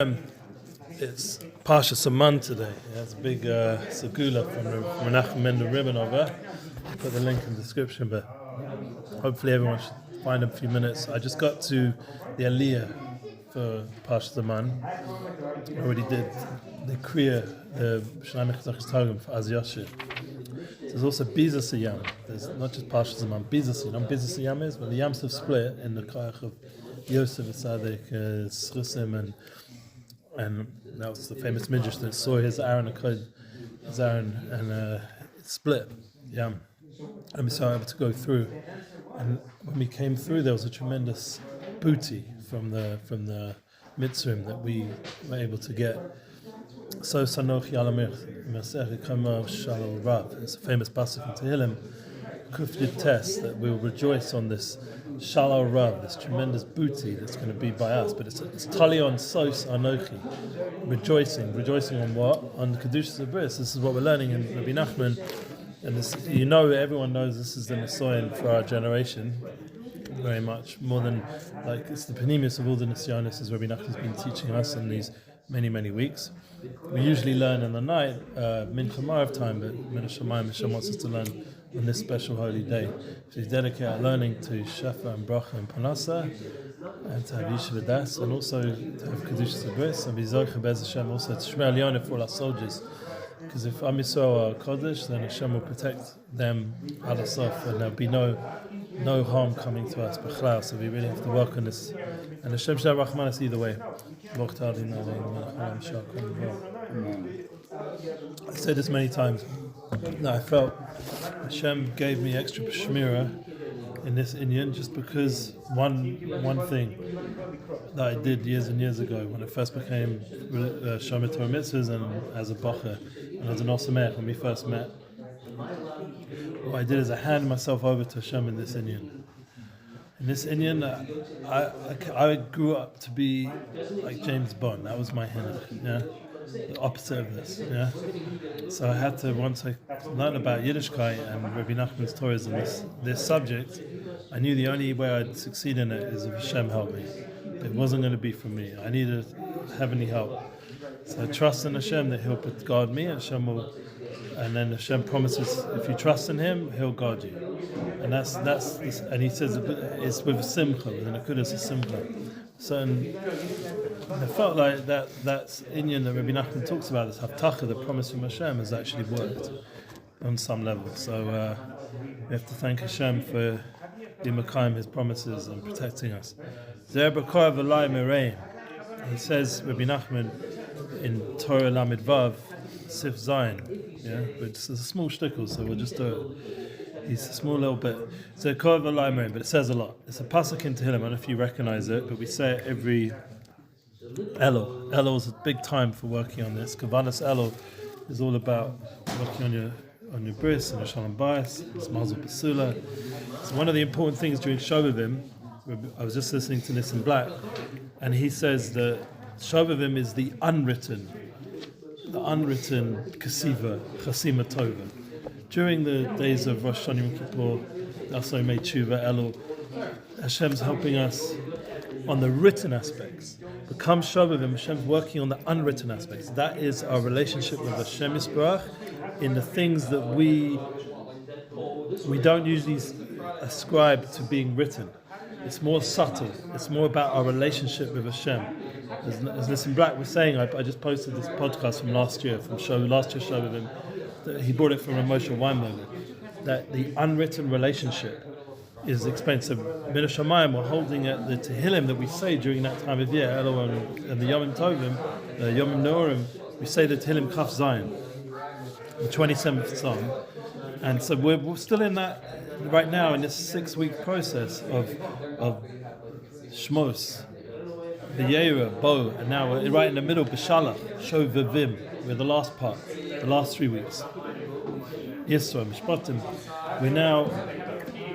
It's Parsha Saman today. It has a big segula from Rebbe Nachman, the Rebbe Nachman. I'll put the link in the description, but hopefully everyone should find a few minutes. I just got to the Eliyahu for Parsha Saman. I already did the Kriya, the Shnai Mechzachis Targum for Az Yashir. There's also Bizas Yam. There's not just Parsha Saman, Bizas. You know what Bizas Yam is? But the Yams have split in the Kayach of Yosef, Tzaddik, Schusim, and that was the famous midrash that saw his Aaron and it split. Yeah, and we were able to go through. And when we came through, there was a tremendous booty from the mitzvah that we were able to get. So Sanoch Yalamir Masech Kamar Shalom Rav. It's a famous pasuk in Tehillim, Kuf Yud Tes, that we will rejoice on this Shalom Rav, this tremendous booty that's going to be by us. But it's Tali on Sos Anochi, rejoicing on what? On the Kedushas of Bris. This is what we're learning in Rebbe Nachman, and this, everyone knows this is the Nisoyan for our generation, very much more than it's the Panemius of all the Nisyonis, as Rebbe Nachman's been teaching us in these many weeks. We usually learn in the night, Mincha Marav time, but Min Hashemayim, Hashem wants us to learn on this special holy day. So we dedicate our learning to Shefa and Bracha and Panasa, and to have Yeshiva Das, and also to have Kedushas Habris, and V'zoich Bez Hashem also to Shmer Aliyonah for all our soldiers. Because if Am Yisrael are Kodesh, then Hashem will protect them ad sof, and there'll be no harm coming to us. So we really have to work on this. And Hashem Shah Rahman is either way. I said this many times, that I felt Hashem gave me extra shmira in this Inyan just because one thing that I did years and years ago when I first became Shomer Torah Mitzvahs and as a Bacher and as an Osamech when we first met. What I did is I handed myself over to Hashem in this Inyan. In this Inyan, I grew up to be like James Bond. That was my hinach, yeah? The opposite of this, yeah? So I had to, once I learned about Yiddishkeit and Rebbe Nachman's Torahs and this subject, I knew the only way I'd succeed in it is if Hashem helped me. It wasn't going to be from me. I needed heavenly help. So I trust in Hashem that He'll guard me, and then Hashem promises if you trust in Him, He'll guard you. And that's and He says it's with simcha, with an akudas of simcha. So I felt like that's Inyan that Rebbe Nachman talks about, this Haftacha, the promise from Hashem, has actually worked on some level. So we have to thank Hashem for Makayim His promises and protecting us. He says, Rebbe Nachman, in Torah Lamed Vav, Sif Zayin, yeah, but it's a small shtickle, so we'll just do it. It's a small little bit. So but it says a lot. It's a pasuk in Tehillim. I don't know if you recognize it, but we say it every Elul. Elul is a big time for working on this. Kavanas Elul is all about working on your bris and your shalom bayis. It's Mazel Basula. So one of the important things during Shovavim, I was just listening to R Nissim Black, and he says that Shovavim is the unwritten Kasiva, Chasima Tova. During the days of Rosh Hashanah and Kippur, also made Tshuva, Elul, Hashem's helping us on the written aspects. Become Shovavim, Hashem's working on the unwritten aspects. That is our relationship with Hashem Yisbarach in the things that we don't usually ascribe to being written. It's more subtle. It's more about our relationship with Hashem. As Nissim Black was saying, I just posted this podcast from last year's show with him. He brought it from Rav Moshe Weinberger. That the unwritten relationship is expensive. Min Hashemayim, we're holding at the Tehillim that we say during that time of year, Elul and the Yomim Tovim, the Yomim Norim, we say the Tehillim Chaf Zayin, the 27th Psalm. And so we're still in that right now in this 6-week process of Shmos, V'yera, Bo, and now we're right in the middle, B'shalach, Shovavim, we're the last part, the last 3 weeks. YISRAEL, Mishpatim. We're now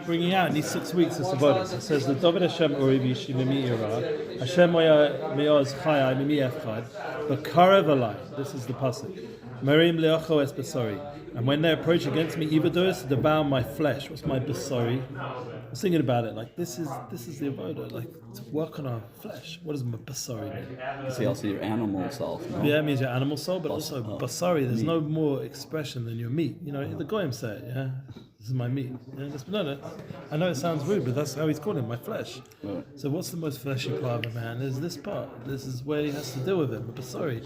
bringing out in these 6 weeks this Avodas. It says, Avodas HaShem Uriv Yishi Mimi Ira, Hashem Miyaz Chaya Mimi Efchad, B'karev Alai, this is the pasuk, Merim Leocho Es Besori, and when they approach against me, evildoers, devour my flesh. What's my besori? was thinking about it, like this is the avoda, like to work on our flesh. What does basari mean? You see also your animal self, no? Yeah, it means your animal soul, but also basari. There's meat. no more expression than your meat. The goyim say it, yeah. This is my meat. Yeah, no. I know it sounds rude, but that's how he's calling it, my flesh. Right. So what's the most fleshy part of a man? Is this part. This is where he has to deal with it, but basari.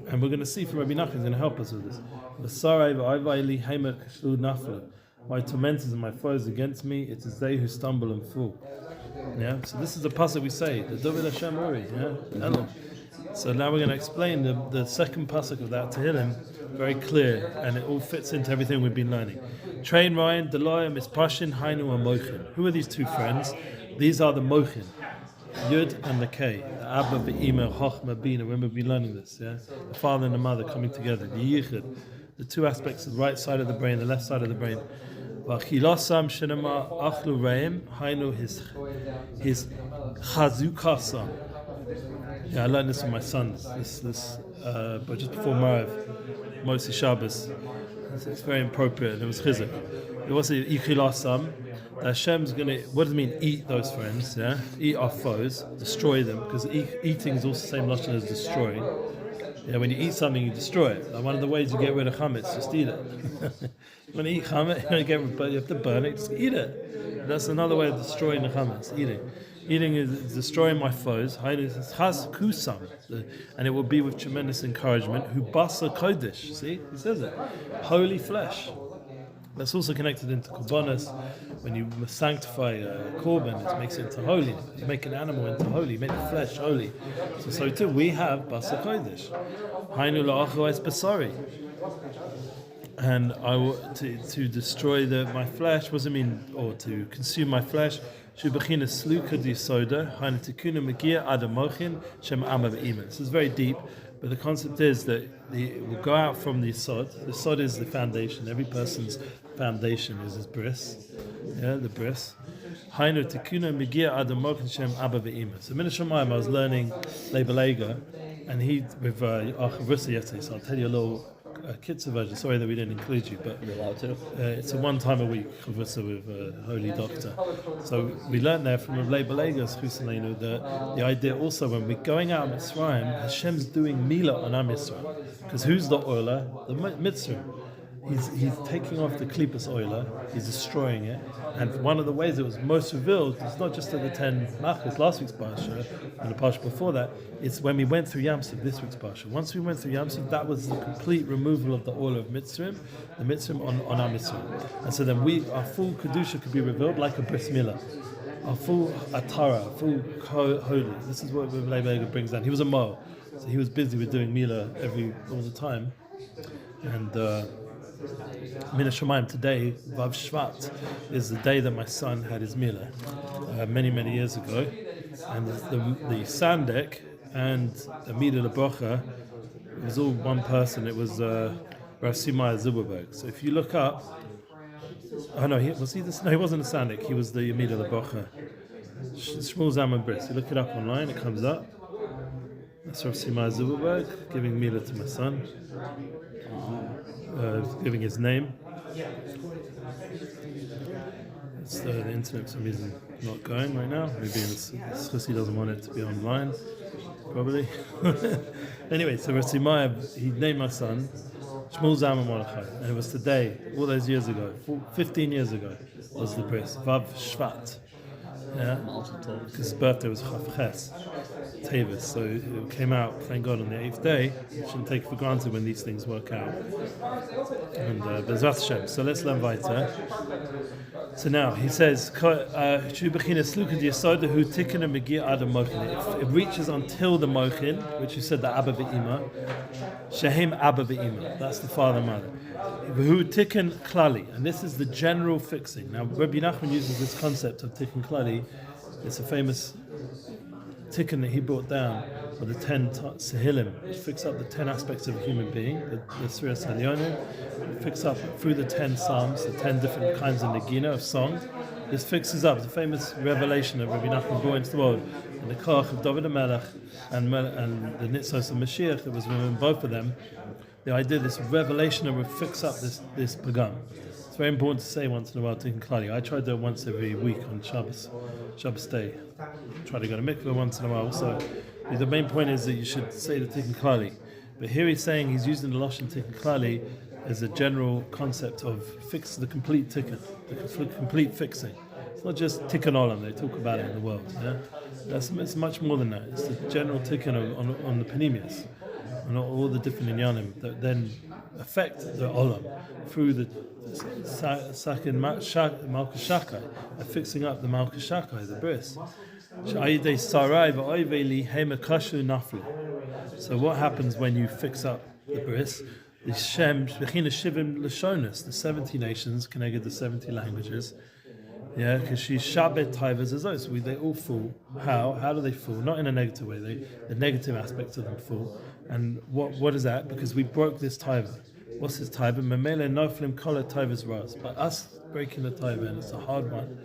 And we're going to see from Rebbe Nachman, he's going to help us with this. Basari v'ayvayli heimer k'shlu naflu. My tormentors and my foes against me, it is they who stumble and fall. Yeah. So this is the pasuk we say, the Avodas HaShem Uri. Yeah. Elon. So now we're going to explain the second pasuk of that Tehillim, very clear, and it all fits into everything we've been learning. Train Ryan, Deloya, Mispashin, Hainu, and Mochin. Who are these two friends? These are the Mochin, Yud and the K, the Abba, the Ima, Chochma, Bina. When we've been learning this, yeah, the father and the mother coming together, the Yichud, the two aspects, the right side of the brain, the left side of the brain. V'achilosam shenema achlu reim, Hainu his chazukasam. Yeah, I learned this from my sons. But just before Moshe Shabbos, it's very appropriate. And it was chizuk. It was ichilasam. Hashem's gonna. What does it mean? Eat those friends. Yeah, eat our foes, destroy them. Because eating is also the same lashon as destroying. Yeah, when you eat something, you destroy it. Like one of the ways you get rid of chametz, just eat it. When you eat chametz, you have to burn it. Just eat it. That's another way of destroying the chametz. Eating. Eating is destroying my foes, and it will be with tremendous encouragement. Who basa kodesh? See, he says it. Holy flesh. That's also connected into korbanos. When you sanctify a korban, it makes it into holy. You make an animal into holy. You make the flesh holy. So too, we have basa kodesh. Hainu la'achu es basari. And to destroy my flesh. What does it mean? Or to consume my flesh? This is very deep, but the concept is that it will go out from the sod. The sod is the foundation. Every person's foundation is his bris. Yeah, the bris. So Min Shemayim, I was learning Eliezer, and he with HaBrit yesterday. So I'll tell you a little Kitzur version. Sorry that we didn't include you, but you're allowed to. It's a one time a week with a holy doctor. So we learned there from Eliezer the idea also when we're going out of Mitzrayim, Hashem's doing Milah on Am Yisrael. Because who's the oiler? The Mitzrayim. He's taking off the klipas oiler, he's destroying it, and one of the ways it was most revealed is not just at the 10 Machos, last week's Parsha, and the Parsha before that, it's when we went through Yamsuf, this week's Parsha. Once we went through Yamsuf, that was the complete removal of the oil of Mitzrayim, the Mitzrayim on our Mitzrayim. And so then our full Kedusha could be revealed like a Bris Milah. Our full Atara, our full holy. This is what Eliezer brings down. He was a Mo, so he was busy with doing Milah all the time. And Min Shemayim today, Vav Shvat, is the day that my son had his Milah many years ago, and the Sandek and the Milah Lebrocha, it was all one person. It was Rav Simai Zuberberg. So if you look up, he wasn't a Sandek. He was the Milah Lebrocha. Shmuel Zalman Bris. You look it up online, it comes up. That's Rav Simai Zuberberg giving Milah to my son. Giving his name. It's the internet for some reason not going right now. Maybe Schusi doesn't want it to be online, probably. Anyway, so Rasimaya, he named my son Shmuel Zalman Mordechai, and it was today, all those years ago, 15 years ago, was the bris, Vav Shvat. Yeah, because his birthday was Chav Ches, Tavis, so it came out, thank God, on the 8th day. You shouldn't take it for granted when these things work out. And Bezrat Hashem. So let's learn weiter. So now he says, it reaches until the Mochin, which you said the Abba V'Ima, Shehem Abba V'Ima. That's the father and mother. V'hu Tikkun Klali, and this is the general fixing. Now, Rebbe Nachman uses this concept of Tikkun Klali. It's a famous tikkun that he brought down, or the 10 Sehillim, which fix up the 10 aspects of a human being, the Sfira Salyonim, fix up through the 10 Psalms, the 10 different kinds of Nagina, of song. This fixes up the famous revelation that Rebbe Nachman brought into the world, and the Koch of David HaMelech and the Nitzos of Mashiach that was within both of them. The idea, this revelation that would fix up this pagam. very important to say once in a while Tikkun Klali. I try to do it once every week on Shabbos day. Try to go to mikveh once in a while. So the main point is that you should say the Tikkun Klali. But here he's saying he's using the Lashon Tikkun Klali as a general concept of fix the complete tikkun, the complete fixing. It's not just tikkun olam, they talk about it in the world. Yeah? It's much more than that. It's the general tikkun on the panemius, on all the different inyanim that then affect the olam through the sakin malka shakai, fixing up the malka shakai, the bris. So what happens when you fix up the bris? The 70 nations connected the 70 languages. Yeah, because she's shabet taivas as those. They all fall. How do they fall? Not in a negative way. The negative aspects of them fall. And what is that? Because we broke this taiva. What's this taiva? Memele noflim kola taivas ras. By us breaking the taiva, and it's a hard one,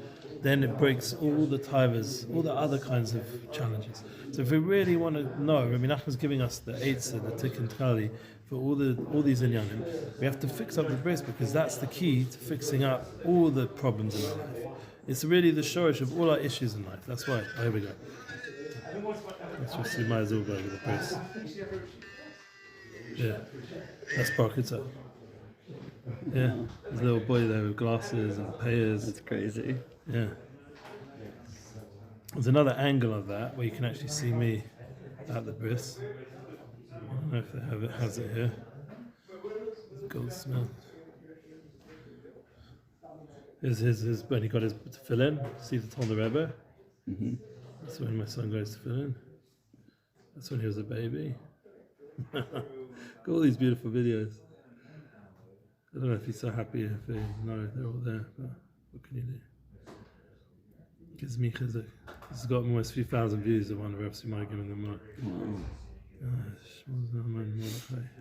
then it breaks all the taivas, all the other kinds of challenges. So if we really want to know, Rebbe Nachman's giving us the eitzah, the tikkun tali, for all these inyanim, we have to fix up the bris because that's the key to fixing up all the problems in our life. It's really the shorish of all our issues in life. That's why. Oh, here we go. Let's just see my Zilba with the bris. Yeah, that's Barakita. Yeah, there's a little boy there with glasses and payers. It's crazy. Yeah. There's another angle of that where you can actually see me at the bris. I don't know if they has it here. Gold smell. Here's his when he got his tefillin. See the Talmud Rebbe. Mm-hmm. That's when my son goes to tefillin. That's when he was a baby. Got all these beautiful videos. I don't know if he's so happy if they know they're all there, but what can you do? Gives me chizuk. This has got almost 3,000 views. I wonder if somebody giving them more.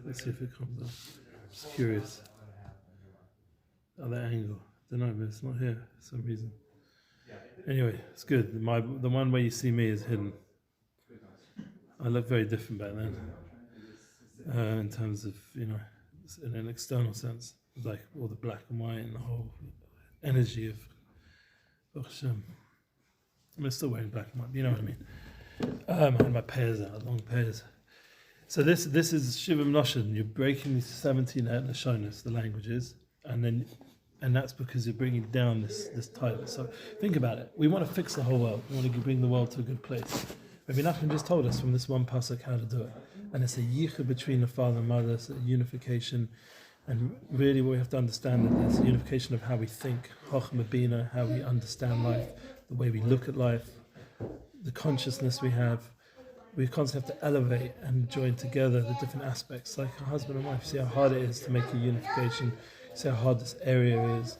Let's see if it comes up. Just curious. Other angle. I don't know, but it's not here for some reason. Anyway, it's good. The one where you see me is hidden. I look very different back then. In terms of, in an external sense. Like all the black and white and the whole energy of BORUCH HaShem. I'm still wearing black and white, but you know what I mean. I had my pairs out, long pairs. So this is Shivim Noshan. You're breaking these 17 Lashonis, the languages, and that's because you're bringing down this title. So think about it. We want to fix the whole world. We want to bring the world to a good place. Rebbe Nachman just told us from this one pasuk how to do it, and it's a yichud between the father and mother. It's a unification, and really what we have to understand is a unification of how we think, chochmah bina, how we understand life, the way we look at life, the consciousness we have. We constantly have to elevate and join together the different aspects, like a husband and wife. See how hard it is to make a unification. See how hard this area is.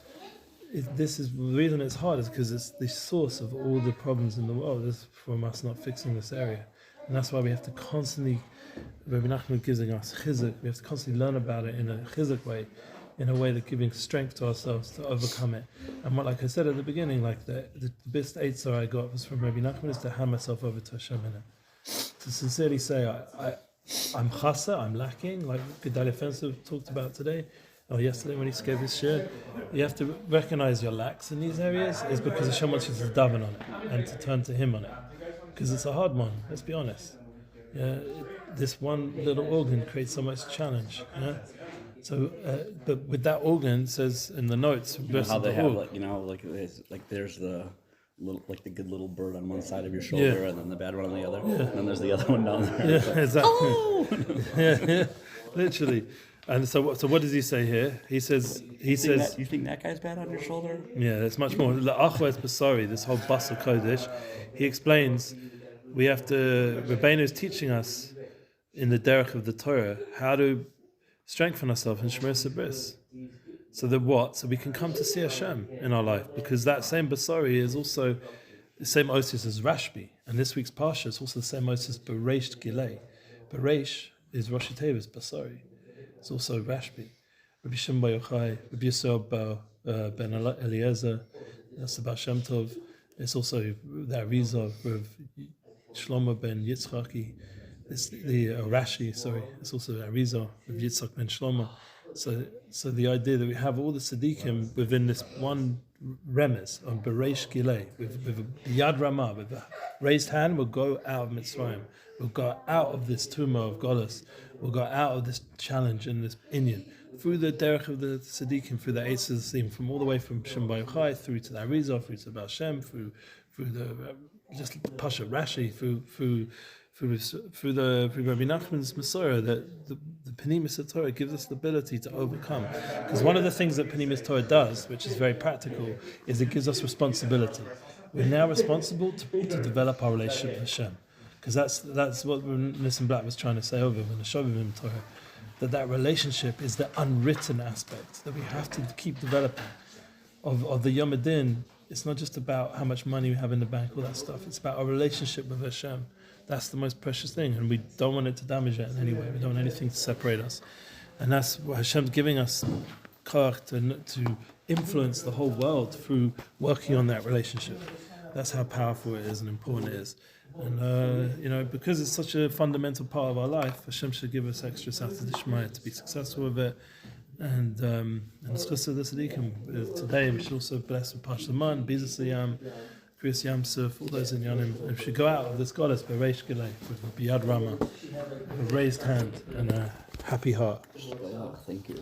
This is the reason it's hard is because it's the source of all the problems in the world is from us not fixing this area, and that's why we have to constantly. Rebbe Nachman giving us chizuk. We have to constantly learn about it in a chizuk way, in a way that giving strength to ourselves to overcome it. And what, like I said at the beginning, like the best eitzah I got was from Rebbe Nachman is to hand myself over to Hashem in it. To sincerely say I'm chasa, I'm lacking, like Gedalia Fencer talked about today. Or yesterday when he gave his share, you have to recognize your lacks in these areas is because Hashem wants you to daven on it and to turn to Him on it, because it's a hard one. Let's be honest. Yeah, this one little organ creates so much challenge. Yeah, so but with that organ, it says in the notes, how they have there's the little, like the good little bird on one side of your shoulder, and then the bad one on the other, and then there's the other one down there. Yeah, exactly. Oh! yeah, literally. And so what does he say here? He says you think that guy's bad on your shoulder? Yeah, there's much more. La'achwas basari, this whole basal kodesh. He explains we have to. Rebbeinu is teaching us in the derech of the Torah how to strengthen ourselves in Shemir Bris. So that what? So we can come to see Hashem in our life, because that same basari is also the same osis as Rashbi, and this week's parsha is also the same osis as Bereish Gilei. Bereish is Rosh Tevis basari. It's also Rashbi. Rabbi Shimon Bar Yochai, Rabbi Yisrael ben Eliezer, that's the Baal Shem Tov. It's also the Arizal of Shlomo ben YITZCHAK. It's the Rashi, sorry. It's also the Arizal of YITZCHAK ben Shlomo. So the idea that we have all the tzaddikim within this one remez on Bereish Gilei, with a Yad Ramah, with a raised hand, we'll go out of Mitzrayim. We'll go out of this tumor of Golos. We'll go out of this challenge and this inyan through the derech of the tzaddikim, through the Eitz Zim, from all the way from Shem Yochai through to the Arizal, through to the Baal Shem, through the just Pasha Rashi, through the Rebbe Nachman's Masorah, that the Penimis Torah gives us the ability to overcome. Because one of the things that Penimis Torah does, which is very practical, is it gives us responsibility. We're now responsible to develop our relationship with Hashem. Because that's what R Nissim Black was trying to say over in the Shovavim Torah, that relationship is the unwritten aspect that we have to keep developing. Of the Yom Adin, it's not just about how much money we have in the bank, all that stuff. It's about our relationship with Hashem. That's the most precious thing, and we don't want it to damage it in any way. We don't want anything to separate us. And that's what Hashem's giving us koach to influence the whole world through working on that relationship. That's how powerful it is and important it is. And because it's such a fundamental part of our life, Hashem should give us extra Sata D'Shmaya to be successful with it. And it's just the tzaddikim. Today we should also bless with Pashaman, Bizas Yam, Kriyas Yamsuf, all those in Yanim. And we should go out of this goddess, Bereish Gilei, with a Biyad Rama, a raised hand and a happy heart. Thank you.